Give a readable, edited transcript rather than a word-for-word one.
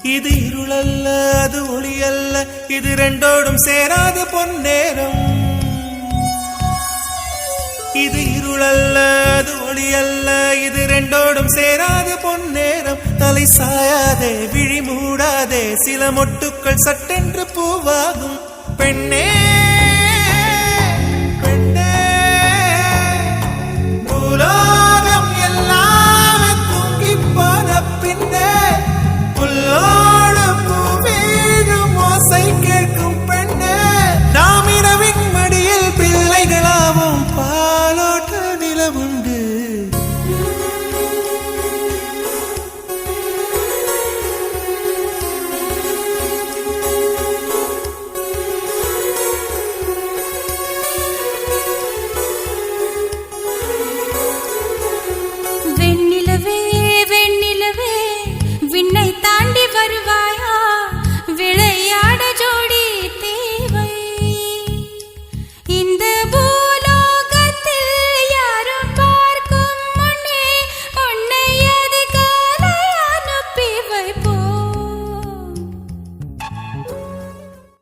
இது இருளல்ல அது ஒளி அல்ல, இது ரெண்டோடும் சேராத பொன்னேரம். இது இருளல்ல அது ஒளி அல்ல, இது ரெண்டோடும் சேராத பொன்னேரம். தலை சாயாதே விழி மூடாதே, சில மொட்டுக்கள் சட்டென்று பூவாகும். பெண்ணே